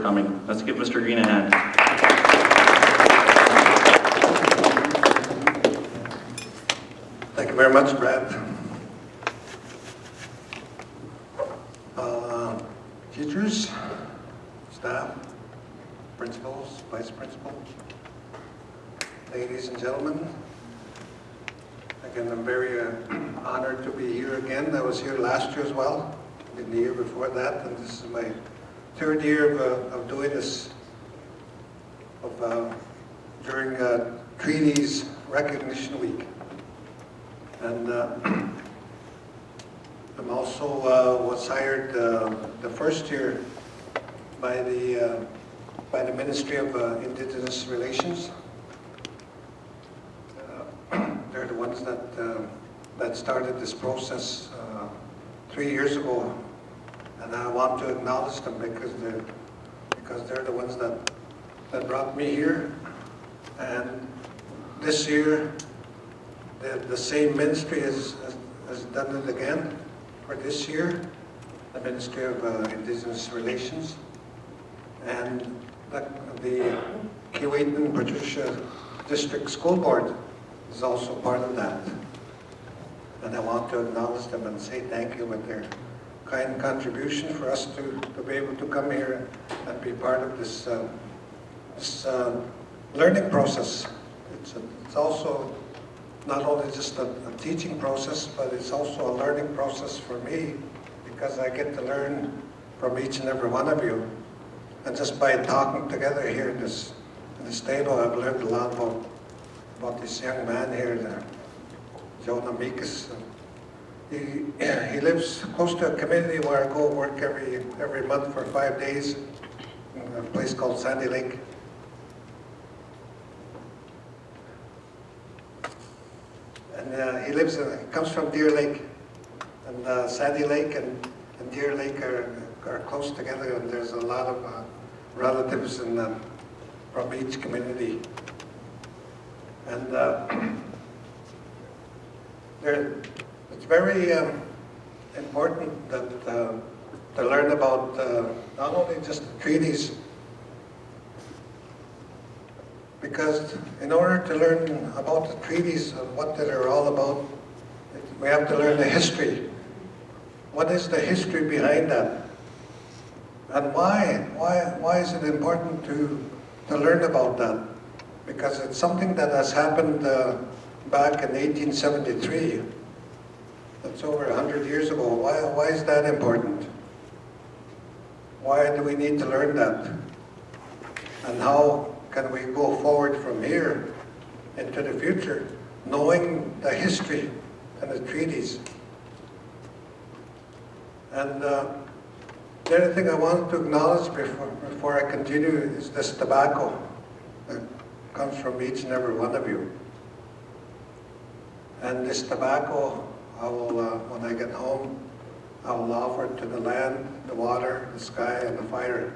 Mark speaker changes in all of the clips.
Speaker 1: coming. Let's give Mr. Greene a hand.
Speaker 2: Thank you very much, Brad. Teachers, staff, principals, vice principals, ladies and gentlemen, again, I'm very honored to be here again. I was here last year as well, and the year before that, and this is my third year of doing this during Treaties Recognition Week. And I'm also was hired the first year by the Ministry of Indigenous Relations. They're the ones that started this process 3 years ago, and I want to acknowledge them because they're the ones that brought me here. And this year, the same ministry has done it again for this year, the Ministry of Indigenous Relations, and the Keewatin-Patricia District School Board is also part of that. And I want to acknowledge them and say thank you with their kind contribution for us to be able to come here and be part of this learning process. It's also not only just a teaching process, but it's also a learning process for me, because I get to learn from each and every one of you. And just by talking together here in this table, I've learned a lot about this young man here, Jonah Mikas. He lives close to a community where I go work every month for 5 days in a place called Sandy Lake. And he comes from Deer Lake, and Sandy Lake and Deer Lake are close together, and there's a lot of relatives from each community. And it's very important to learn about not only just the treaties, because in order to learn about the treaties and what they're all about, we have to learn the history. What is the history behind that? And why? Why is it important to learn about that? Because it's something that has happened back in 1873. That's over 100 years ago. Why is that important? Why do we need to learn that? And how can we go forward from here into the future, knowing the history and the treaties? And the other thing I want to acknowledge before I continue is this tobacco that comes from each and every one of you. And this tobacco, I will, when I get home, I will offer it to the land, the water, the sky, and the fire,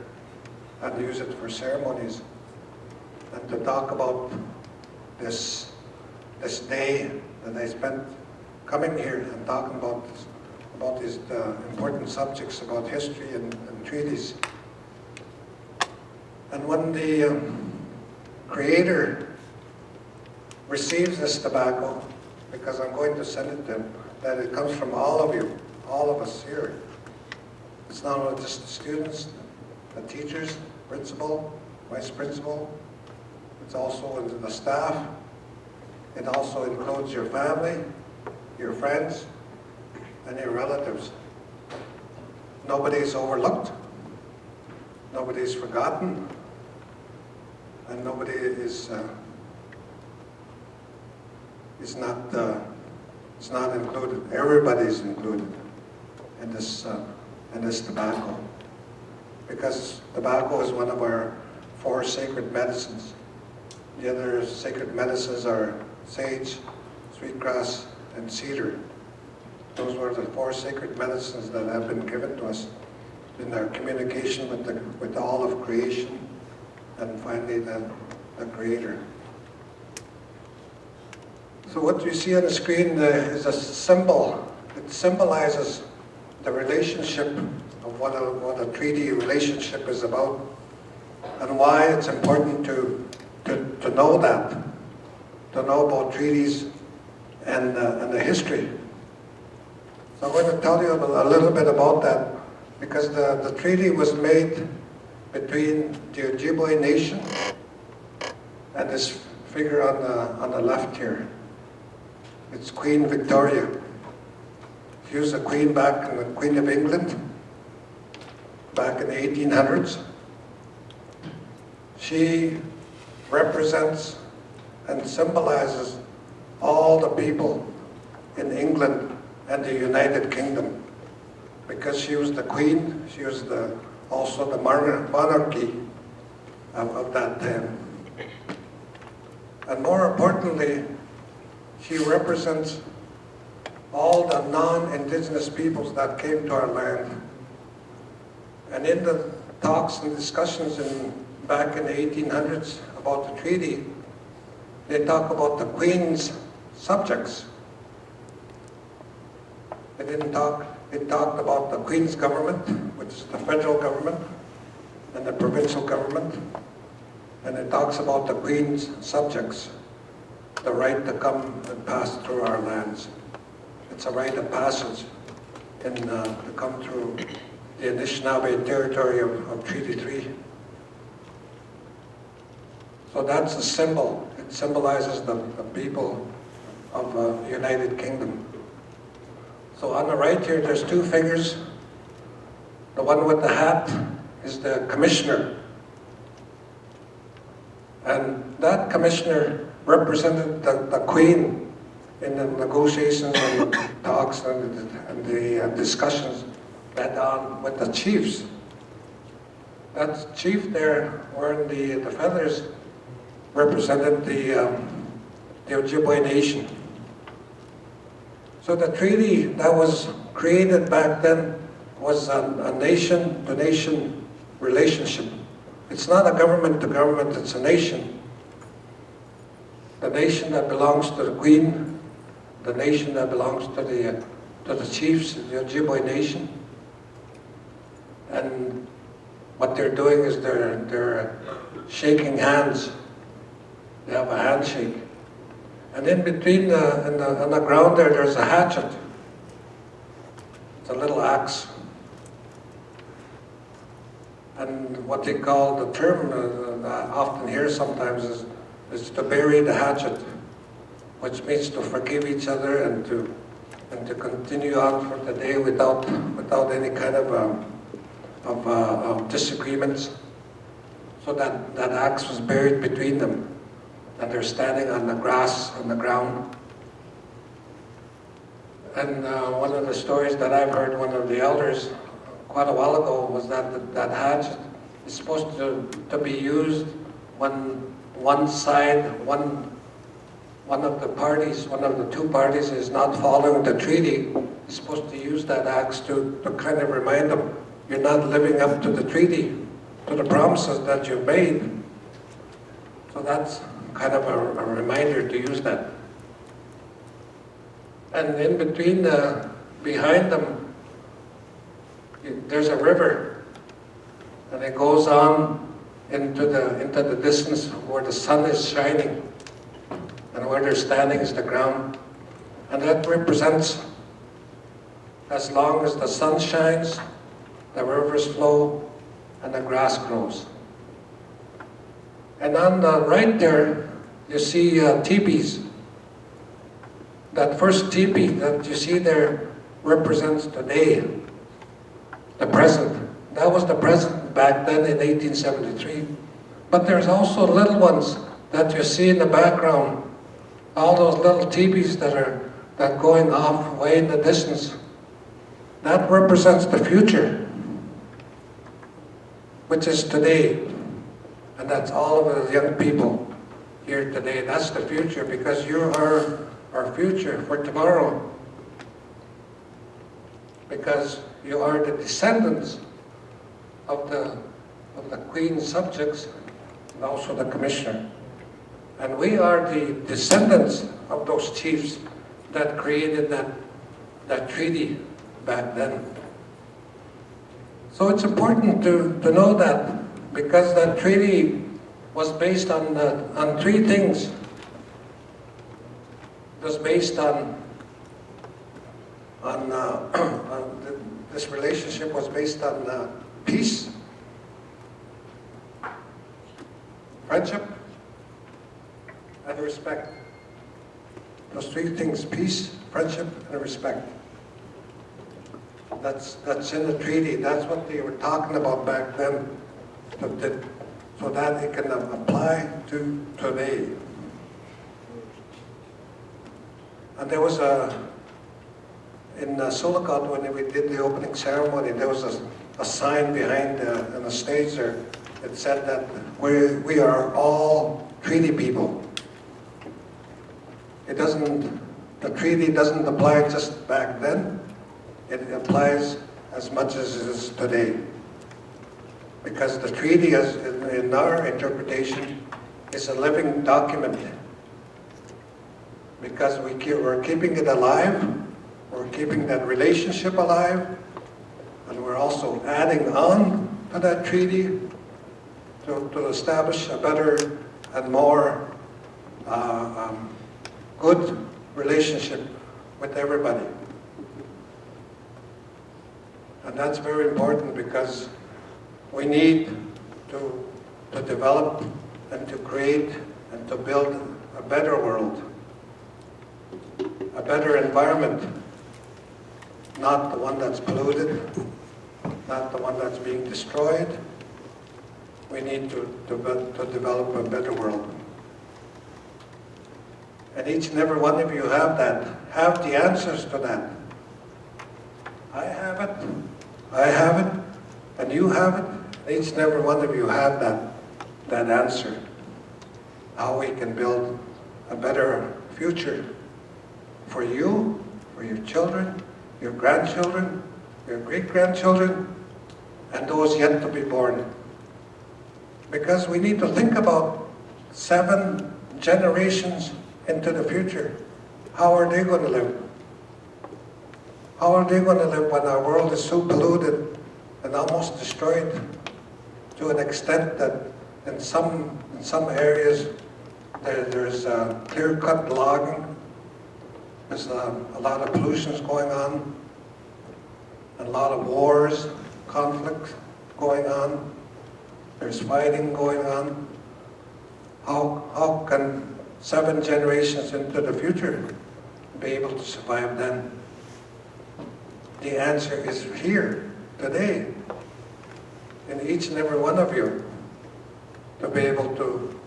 Speaker 2: and use it for ceremonies. And to talk about this day that I spent coming here and talking about these important subjects about history and treaties. And when the Creator receives this tobacco, because I'm going to send it to him, that it comes from all of you, all of us here. It's not only just the students, the teachers, principal, vice principal. It's also into the staff. It also includes your family, your friends, and your relatives. Nobody is overlooked. Nobody is forgotten. And nobody is not included. Everybody is included in this tobacco, because tobacco is one of our 4 sacred medicines. The other sacred medicines are sage, sweetgrass, and cedar. Those were the 4 sacred medicines that have been given to us in our communication with all of creation, and finally the Creator. So what you see on the screen is a symbol. It symbolizes the relationship of what a treaty relationship is about. and why it's important to know that, to know about treaties and the history. So I'm going to tell you a little bit about that, because the treaty was made between the Ojibwe Nation and this figure on the left here. It's Queen Victoria. She was a queen back in the Queen of England, back in the 1800s. She represents and symbolizes all the people in England and the United Kingdom, because she was the queen. She was also the monarchy of that time. And more importantly, she represents all the non-Indigenous peoples that came to our land. And in the talks and discussions back in the 1800s about the treaty, they talk about the Queen's subjects. It talked about the Queen's government, which is the federal government, and the provincial government. And it talks about the Queen's subjects, the right to come and pass through our lands. It's a rite of passage to come through the Anishinaabe territory of Treaty 3. So that's a symbol. It symbolizes the people of the United Kingdom. So on the right here, there's two figures. The one with the hat is the commissioner. And that commissioner represented the Queen in the negotiations and talks and the discussions led on with the chiefs. That chief there wearing the feathers represented the Ojibwe Nation. So the treaty that was created back then was a nation-to-nation relationship. It's not a government-to-government, it's a nation. The nation that belongs to the Queen, the nation that belongs to the chiefs, the Ojibwe Nation. And what they're doing is they're shaking hands. They have a handshake. And in between on the ground there's a hatchet. It's a little axe. And what they call the term, I often hear sometimes, is to bury the hatchet, which means to forgive each other and to continue on for the day without any kind of disagreements. So that axe was buried between them, and they're standing on the grass on the ground. And one of the stories that I've heard, one of the elders quite a while ago, was that hatchet is supposed to be used when one side, one of the parties, one of the two parties is not following the treaty, is supposed to use that axe to kind of remind them, you're not living up to the treaty, to the promises that you've made. So that's kind of a reminder to use that. And in between, behind them, there's a river, and it goes on into the distance where the sun is shining, and where they're standing is the ground. And that represents, as long as the sun shines, the rivers flow, and the grass grows. And on the right there, you see teepees. That first teepee that you see there represents today, the present. That was the present back then in 1873. But there's also little ones that you see in the background. All those little teepees that going off way in the distance. That represents the future, which is today. And that's all of the young people here today. That's the future, because you are our future for tomorrow. Because you are the descendants of the Queen's subjects and also the commissioner. And we are the descendants of those chiefs that created that treaty back then. So it's important to know that, because that treaty was based on three things. It was based on this relationship was based on peace, friendship, and respect. Those three things: peace, friendship, and respect. That's in the treaty. That's what they were talking about back then, so that it can apply to today. And there was in Silicon, when we did the opening ceremony, there was a sign behind on the stage there. It said that we are all treaty people. The treaty doesn't apply just back then. It applies as much as it is today. Because the treaty, in our interpretation, is a living document. Because we're keeping it alive, we're keeping that relationship alive, and we're also adding on to that treaty to establish a better and more good relationship with everybody. And that's very important because we need to develop and to create and to build a better world, a better environment, not the one that's polluted, not the one that's being destroyed. We need to develop a better world. And each and every one of you have the answers to that. I have it, and you have it. Each and every one of you have that answer. How we can build a better future for you, for your children, your grandchildren, your great-grandchildren, and those yet to be born. Because we need to think about 7 generations into the future. How are they going to live? How are they going to live when our world is so polluted and almost destroyed to an extent that in some areas there's clear-cut logging, there's a lot of pollutions going on, a lot of wars, conflicts going on, there's fighting going on. How can 7 generations into the future be able to survive then? The answer is here, today, in each and every one of you, to be able to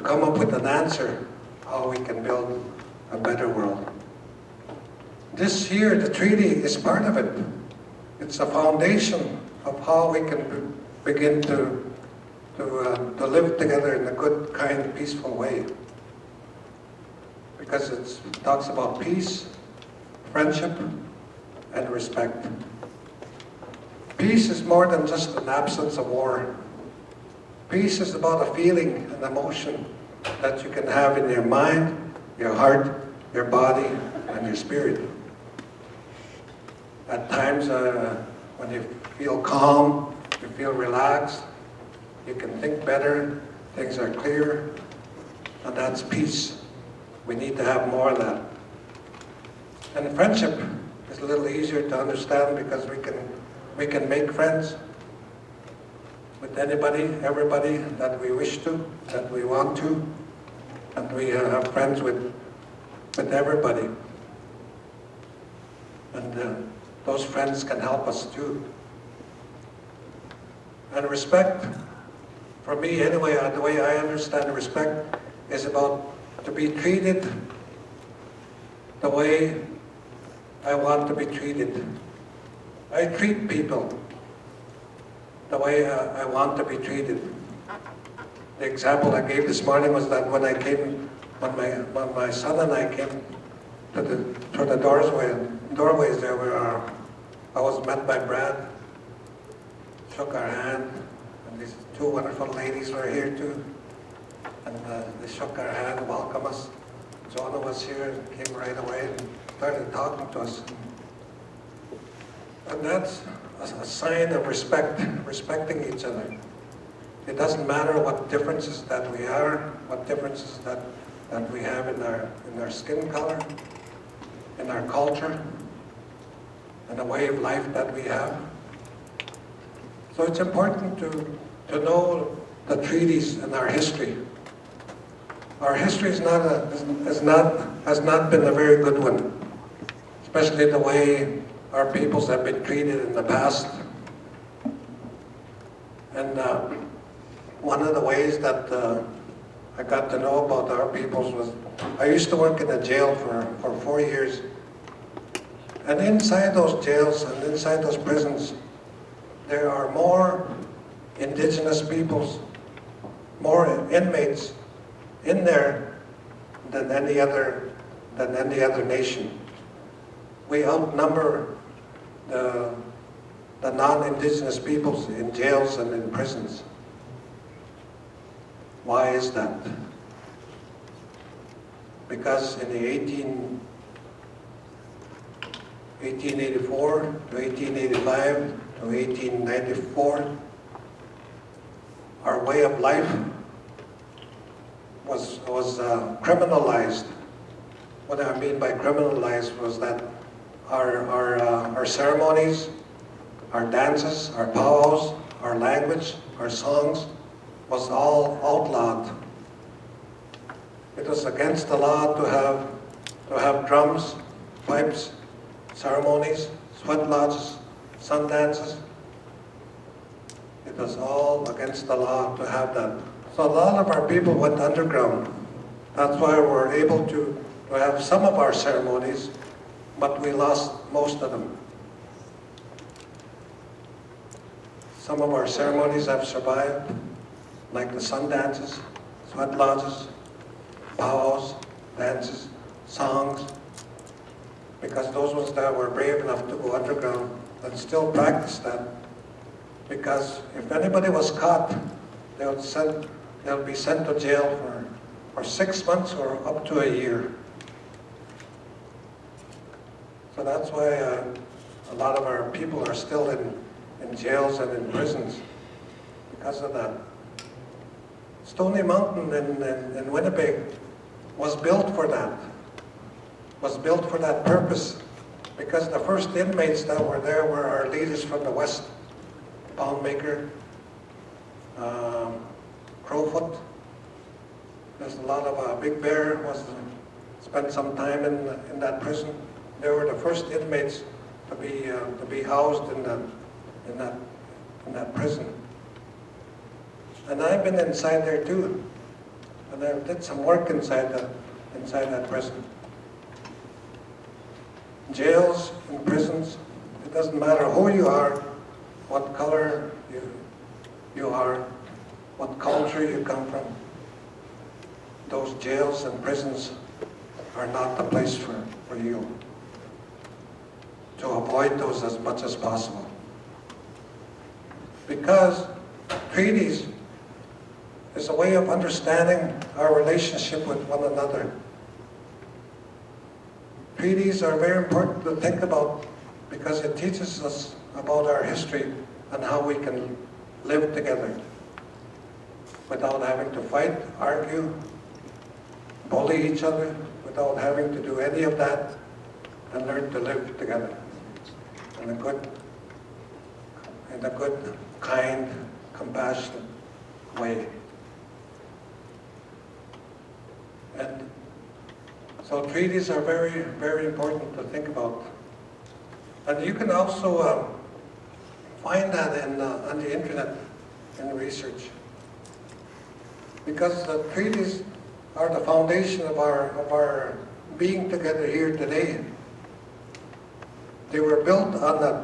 Speaker 2: come up with an answer how we can build a better world. This here, the treaty is part of it. It's a foundation of how we can begin to live together in a good, kind, peaceful way. Because it talks about peace, friendship, and respect. Peace is more than just an absence of war. Peace is about a feeling, an emotion that you can have in your mind, your heart, your body, and your spirit. At times, when you feel calm, you feel relaxed, you can think better, things are clear, and that's peace. We need to have more of that. And friendship is a little easier to understand because we can make friends with anybody, everybody that we wish to, that we want to, and we have friends with everybody. And those friends can help us too. And respect, for me anyway, the way I understand respect is about to be treated the way I want to be treated. I treat people the way I want to be treated. The example I gave this morning was that when my son and I came to the doorways there where I was met by Brad, shook our hand, and these 2 wonderful ladies were here too. And they shook our hand, welcomed us. Jonah was here and came right away and started talking to us. And that's a sign of respect, respecting each other. It doesn't matter what differences that we are, what differences that we have in our skin color, in our culture, and the way of life that we have. So it's important to know the treaties and our history. Our history has not been a very good one, especially the way our peoples have been treated in the past. And one of the ways that I got to know about our peoples was, I used to work in a jail for 4 years. And inside those jails and inside those prisons, there are more indigenous peoples, more inmates in there than any other nation. We outnumber the non-indigenous peoples in jails and in prisons. Why is that? Because in the 1884 to 1885 to 1894, our way of life was criminalized. What I mean by criminalized was that our ceremonies, our dances, our powwows, our language, our songs was all outlawed. It was against the law to have drums, pipes, ceremonies, sweat lodges, sun dances. It was all against the law to have that. So a lot of our people went underground. That's why we're able to have some of our ceremonies, but we lost most of them. Some of our ceremonies have survived, like the sun dances, sweat lodges, powwows, dances, songs, because those ones that were brave enough to go underground and still practice that. Because if anybody was caught, they'll be sent to jail for 6 months or up to a year. So that's why a lot of our people are still in jails and in prisons because of that. Stony Mountain in Winnipeg was built for that. Was built for that purpose, because the first inmates that were there were our leaders from the West. Poundmaker, Crowfoot. There's a lot of Big Bear spent some time in that prison. They were the first inmates to be housed in that prison. And I've been inside there too, and I did some work inside that prison. Jails and prisons, it doesn't matter who you are, what color you are, what culture you come from. Those jails and prisons are not the place for you. To avoid those as much as possible. Because treaties is a way of understanding our relationship with one another. Treaties are very important to think about because it teaches us about our history and how we can live together without having to fight, argue, bully each other, without having to do any of that, and learn to live together in a good, kind, compassionate way. And so treaties are very, very important to think about. And you can also find that on the internet in research. Because the treaties are the foundation of our being together here today. They were built on that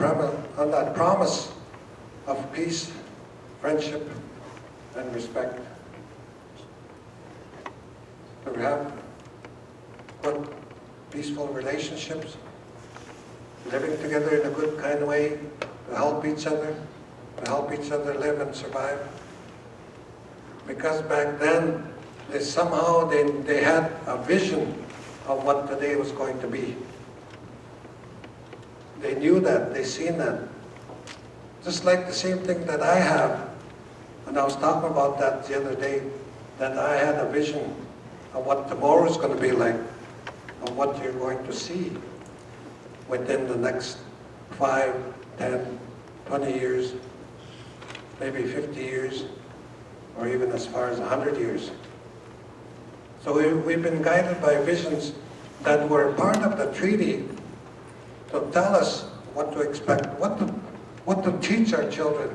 Speaker 2: promise of peace, friendship, and respect. To have good, peaceful relationships, living together in a good, kind way, to help each other live and survive. Because back then, they had a vision of what today was going to be. They knew that, they seen that. Just like the same thing that I have And I was talking about that the other day, that I had a vision of what tomorrow is going to be like, of what you're going to see within the next 5, 10, 20 years, maybe 50 years, or even as far as 100 years. So we've been guided by visions that were part of the treaty to tell us what to expect, what to teach our children,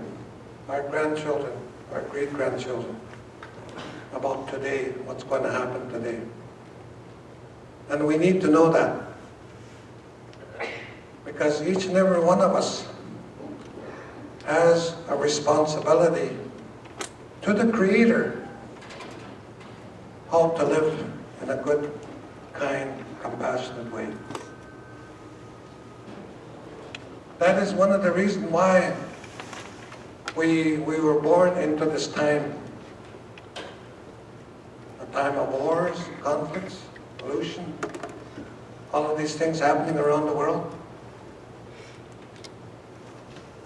Speaker 2: our grandchildren, our great-grandchildren about today, what's going to happen today. And we need to know that, because each and every one of us has a responsibility to the Creator how to live in a good, kind, compassionate way. That is one of the reasons why we were born into this time, a time of wars, conflicts, pollution, all of these things happening around the world.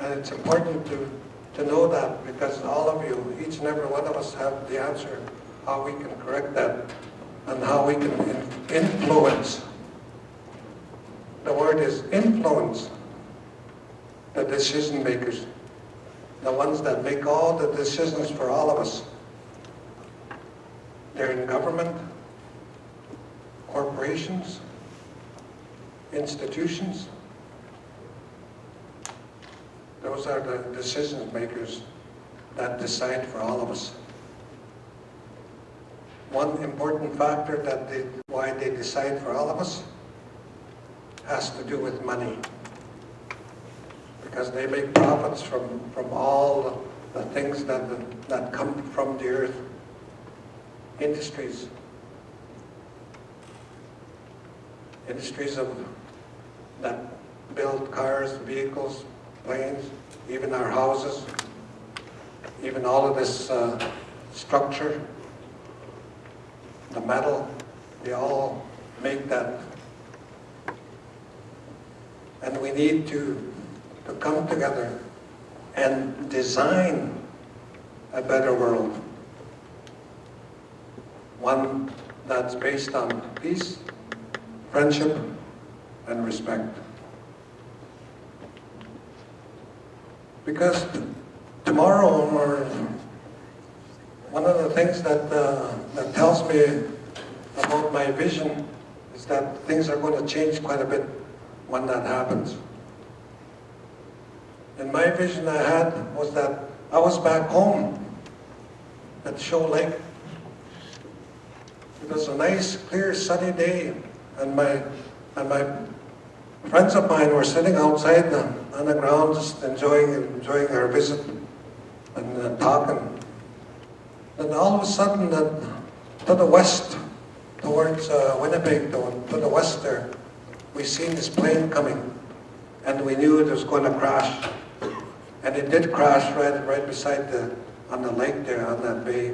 Speaker 2: And it's important to know that, because all of you, each and every one of us, have the answer how we can correct that and how we can influence. The word is influence the decision makers, the ones that make all the decisions for all of us. They're in government, corporations, institutions. Those are the decision makers that decide for all of us. One important factor why they decide for all of us has to do with money. Because they make profits from all the things that come from the earth. Industries that build cars, vehicles, planes, even our houses, even all of this structure, the metal, they all make that. And we need to come together and design a better world. One that's based on peace, friendship, and respect. Because tomorrow, or one of the things that tells me about my vision is that things are going to change quite a bit when that happens. And my vision I had was that I was back home at Shoal Lake. It was a nice, clear, sunny day, and my friends of mine were sitting outside on the ground, just enjoying our visit and talking. And all of a sudden, to the west, towards Winnipeg, to the west there, we seen this plane coming, and we knew it was going to crash. And it did crash right beside on the lake there, on that bay.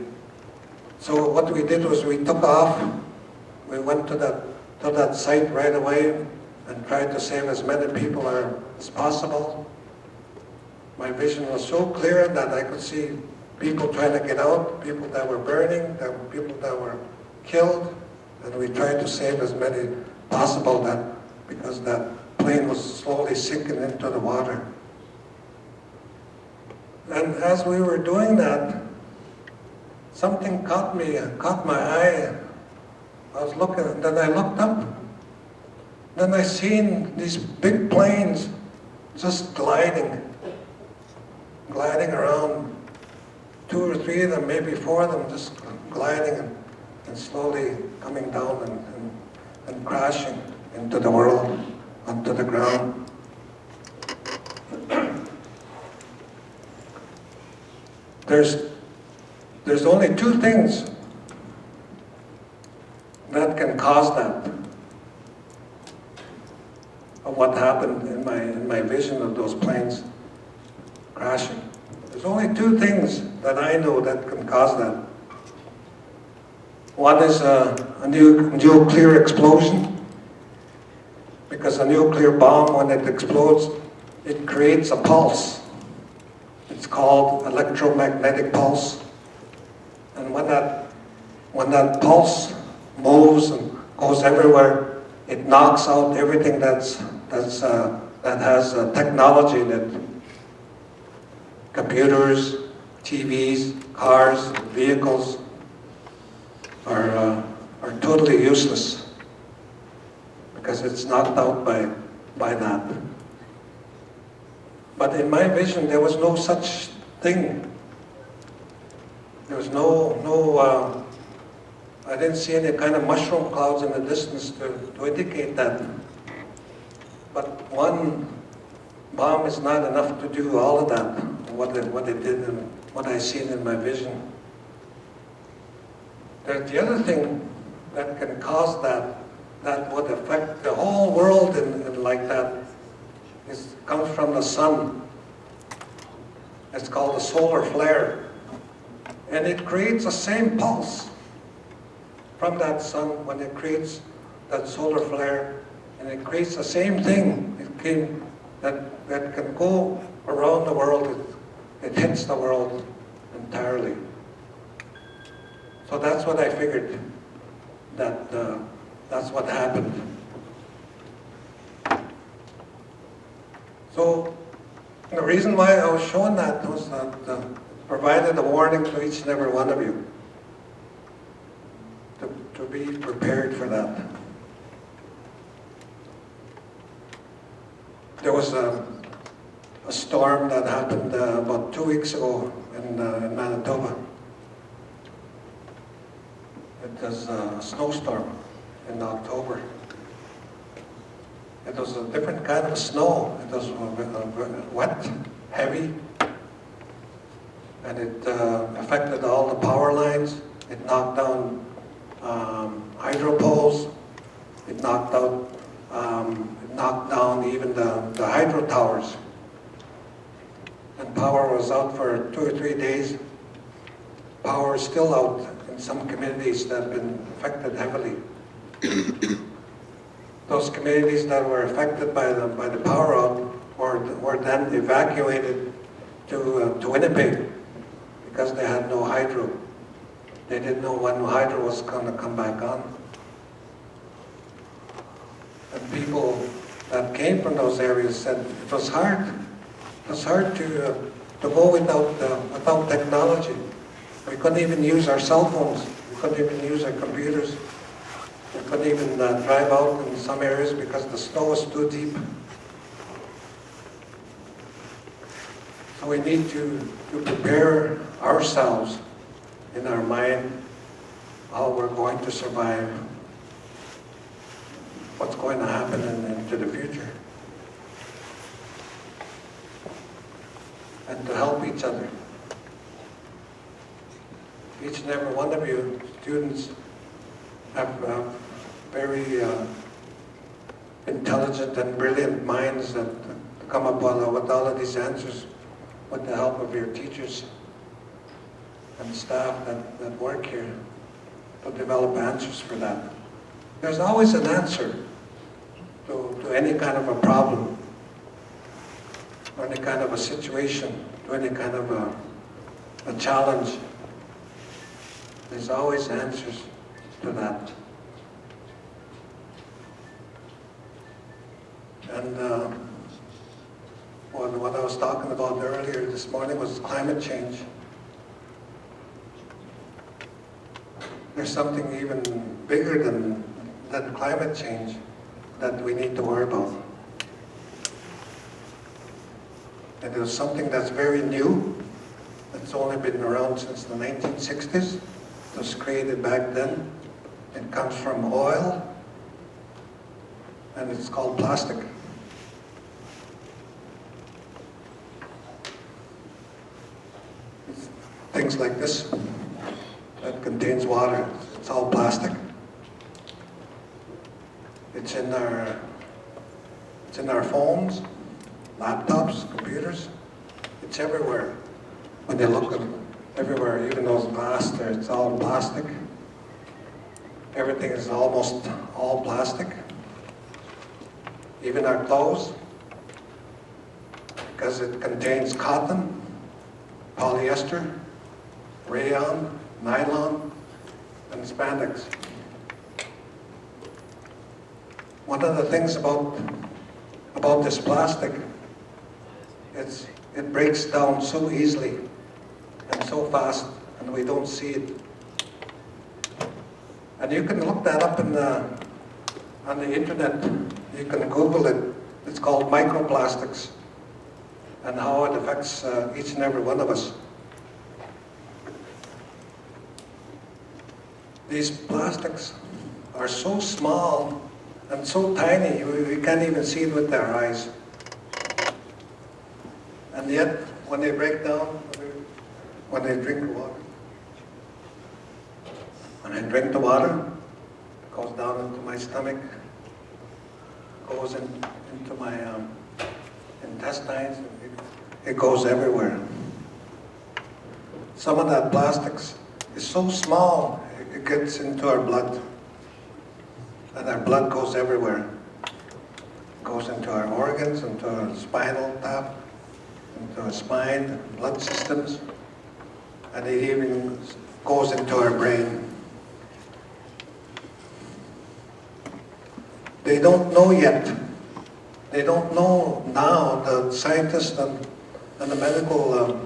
Speaker 2: So what we did was we took off. We went to that site right away and tried to save as many people as possible. My vision was so clear that I could see people trying to get out, people that were burning, people that were killed, and we tried to save as many possible because that plane was slowly sinking into the water. And as we were doing that, something caught my eye. I was looking, and then I looked up. Then I seen these big planes just gliding around, 2 or 3 of them, maybe 4 of them, just gliding and slowly coming down and crashing into the world, onto the ground. There's only 2 things that can cause that, of what happened in my vision of those planes crashing. There's only 2 things that I know that can cause that. One is a nuclear explosion, because a nuclear bomb, when it explodes, it creates a pulse. It It's called electromagnetic pulse. And when that pulse moves and goes everywhere, it knocks out everything that has technology in it. Computers, TVs, cars, vehicles are totally useless because it's knocked out by that. But in my vision, there was no such thing. There was I didn't see any kind of mushroom clouds in the distance to indicate that. But one bomb is not enough to do all of that, what it did and what I seen in my vision. The other thing that can cause that would affect the whole world in like that, comes from the sun. It's called a solar flare. And it creates the same pulse from that sun when it creates that solar flare. And it creates the same thing that can go around the world. It hits the world entirely. So that's what I figured, that's what happened. So the reason why I was showing that was that provided a warning to each and every one of you to be prepared for that. There was a storm that happened about 2 weeks ago in Manitoba. It was a snowstorm in October. It was a different kind of snow. It was wet, heavy, and it affected all the power lines. It knocked down hydro poles. It knocked down even the hydro towers. And power was out for 2 or 3 days. Power is still out in some communities that have been affected heavily. Those communities that were affected by the power out were then evacuated to Winnipeg because they had no hydro. They didn't know when hydro was going to come back on. And people that came from those areas said it was hard. It was hard to go without technology. We couldn't even use our cell phones. We couldn't even use our computers. We couldn't even drive out in some areas because the snow was too deep. So we need to prepare ourselves in our mind how we're going to survive, what's going to happen into the future, and to help each other. Each and every one of you students have very intelligent and brilliant minds that come up with all of these answers with the help of your teachers and staff that work here to develop answers for that. There's always an answer to any kind of a problem, or any kind of a situation, to any kind of a challenge. There's always answers to that. And what I was talking about earlier this morning was climate change. There's something even bigger than climate change that we need to worry about. And there's something that's very new, that's only been around since the 1960s. It was created back then. It comes from oil, and it's called plastic. It's things like this that contains water. It's all plastic. It's in our phones, laptops, computers. It's everywhere. When you look at it, everywhere, even those glass there, it's all plastic. Everything is almost all plastic. Even our clothes, because it contains cotton, polyester, rayon, nylon, and spandex. One of the things about this plastic, it breaks down so easily and so fast, and we don't see it. And you can look that up on the internet. You can Google it. It's called microplastics, and how it affects each and every one of us. These plastics are so small and so tiny, we can't even see it with our eyes. And yet, when they break down, when they drink water, when I drink the water, it goes down into my stomach, goes into my intestines, it goes everywhere. Some of that plastics is so small, it gets into our blood, and our blood goes everywhere. It goes into our organs, into our spinal tap, into our spine, blood systems, and it even goes into our brain. They don't know yet. They don't know now, the scientists and the medical,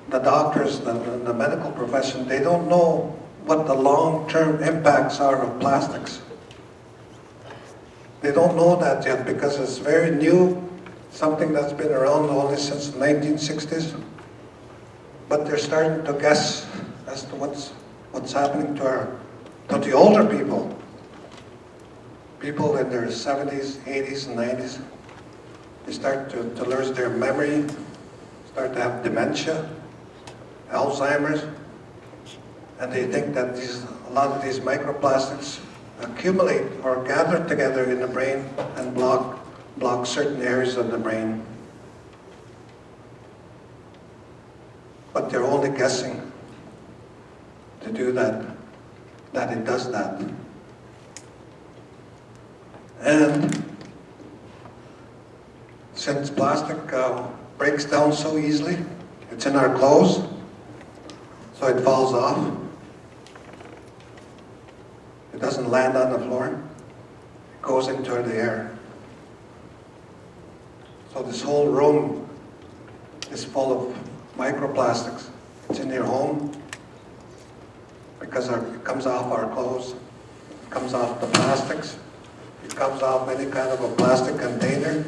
Speaker 2: the doctors and the medical profession, they don't know what the long-term impacts are of plastics. They don't know that yet because it's very new, something that's been around only since the 1960s. But they're starting to guess as to what's happening to the older people. People in their 70s, 80s, and 90s, they start to lose their memory, start to have dementia, Alzheimer's, and they think that a lot of these microplastics accumulate or gather together in the brain and block certain areas of the brain. But they're only guessing to do that it does that. And since plastic breaks down so easily, it's in our clothes, so it falls off. It doesn't land on the floor. It goes into the air. So this whole room is full of microplastics. It's in your home because it comes off our clothes. It comes off the plastics. It comes off any kind of a plastic container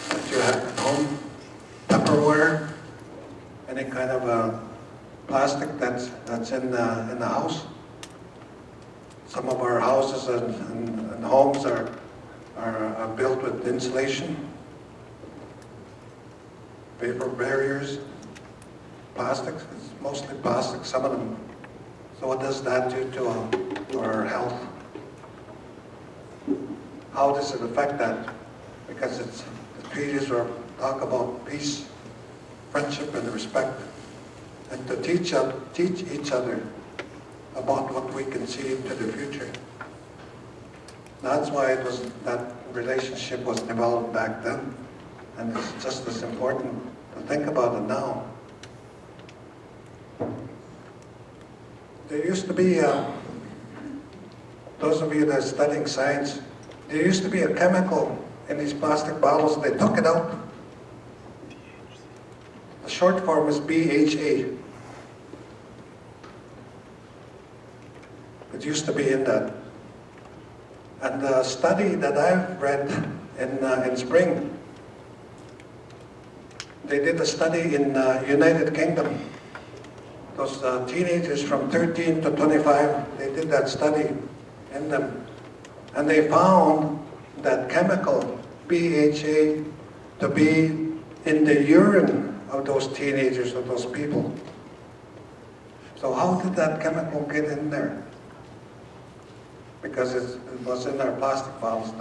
Speaker 2: that you have at home, Tupperware, any kind of a plastic that's in the house. Some of our houses and homes are built with insulation, vapor barriers, plastics. It's mostly plastic, some of them. So what does that do to our health? How does it affect that? Because the treaties talk about peace, friendship, and respect, and to teach each other about what we can see into the future. That's why that relationship was developed back then, and it's just as important to think about it now. There used to be, those of you that are studying science, there used to be a chemical in these plastic bottles. They took it out. The short form is BHA. It used to be in that. And the study that I've read in spring, they did a study in United Kingdom. Those teenagers from 13 to 25, they did that study in them. And they found that chemical, BHA, to be in the urine of those teenagers, of those people. So how did that chemical get in there? Because it was in our plastic bottles.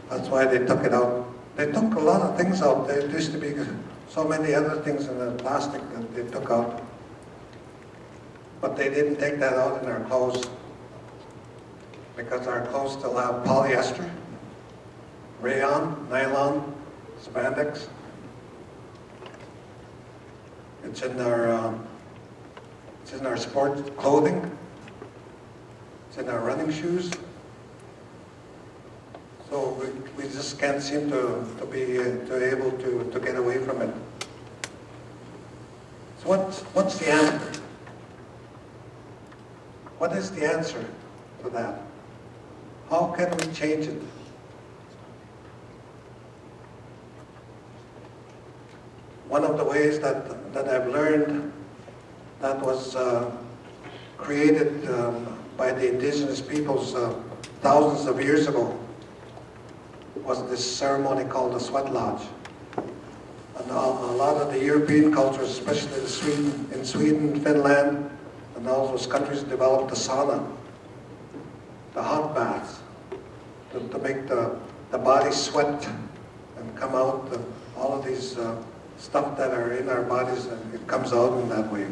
Speaker 2: That's why they took it out. They took a lot of things out. There used to be so many other things in the plastic that they took out. But they didn't take that out in our clothes, because our clothes still have polyester, rayon, nylon, spandex. It's in our it's in our sport clothing, it's in our running shoes. So we just can't seem to be able to get away from it. So what's the answer? What is the answer to that? How can we change it? One of the ways that I've learned that was created by the indigenous peoples thousands of years ago was this ceremony called the sweat lodge. And a lot of the European cultures, especially in Sweden, Finland, and all those countries developed the sauna, the hot baths, to make the body sweat and come out, all of these stuff that are in our bodies, and it comes out in that way.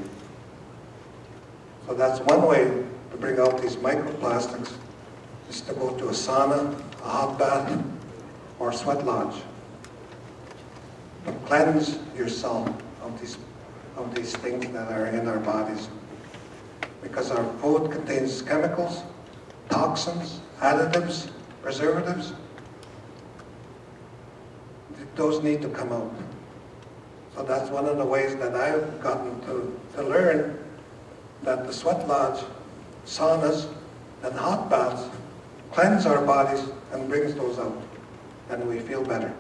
Speaker 2: So that's one way to bring out these microplastics, is to go to a sauna, a hot bath, or sweat lodge. To cleanse yourself of these things that are in our bodies. Because our food contains chemicals, toxins, additives, preservatives. Those need to come out. So that's one of the ways that I've gotten to learn that the sweat lodge, saunas, and hot baths cleanse our bodies and brings those out. And we feel better.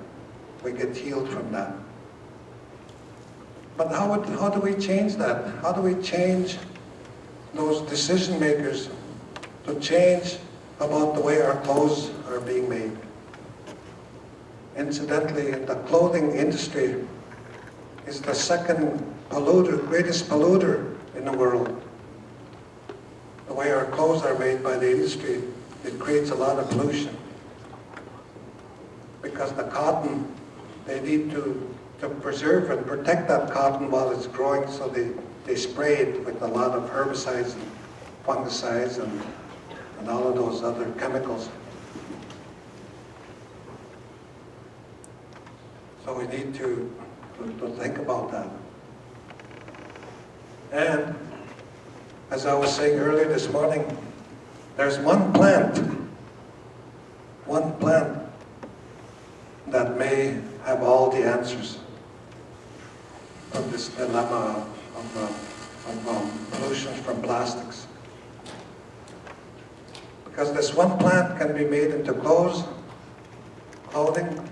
Speaker 2: We get healed from that. But how do we change that? How do we change those decision makers to change about the way our clothes are being made? Incidentally, the clothing industry is the second greatest polluter in the world. The way our clothes are made by the industry, it creates a lot of pollution. Because the cotton, they need to preserve and protect that cotton while it's growing, so they spray it with a lot of herbicides and fungicides and all of those other chemicals. So we need to think about that. And as I was saying earlier this morning, there's one plant that may have all the answers of this dilemma of pollution from plastics. Because this one plant can be made into clothes, clothing,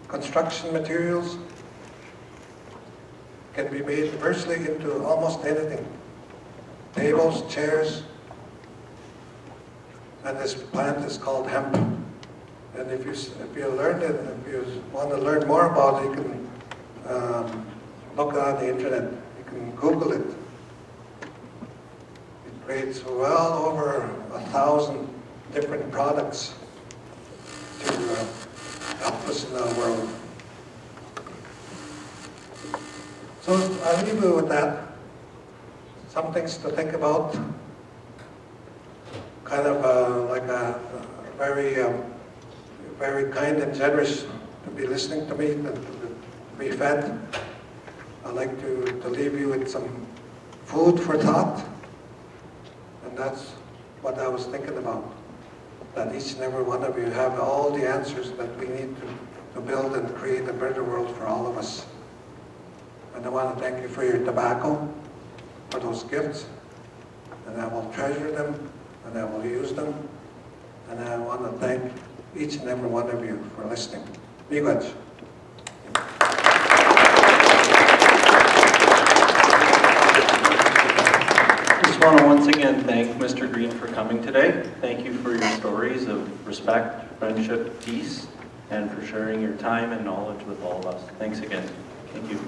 Speaker 2: construction materials, can be made virtually into almost anything. Tables, chairs, and this plant is called hemp. And if you learn it, if you want to learn more about it, you can look on the internet. You can Google it. It creates well over 1,000 different products to help us in our world. So I'll leave you with that. Some things to think about. Kind of like a very kind and generous to be listening to me, and to be fed. I'd like to leave you with some food for thought. And that's what I was thinking about. That each and every one of you have all the answers that we need to build and create a better world for all of us. And I want to thank you for your tobacco, for those gifts. And I will treasure them, and I will use them. And I want to thank each and every one of you for listening. Be good.
Speaker 1: Just want to once again thank Mr. Greene for coming today. Thank you for your stories of respect, friendship, peace, and for sharing your time and knowledge with all of us. Thanks again. Thank you.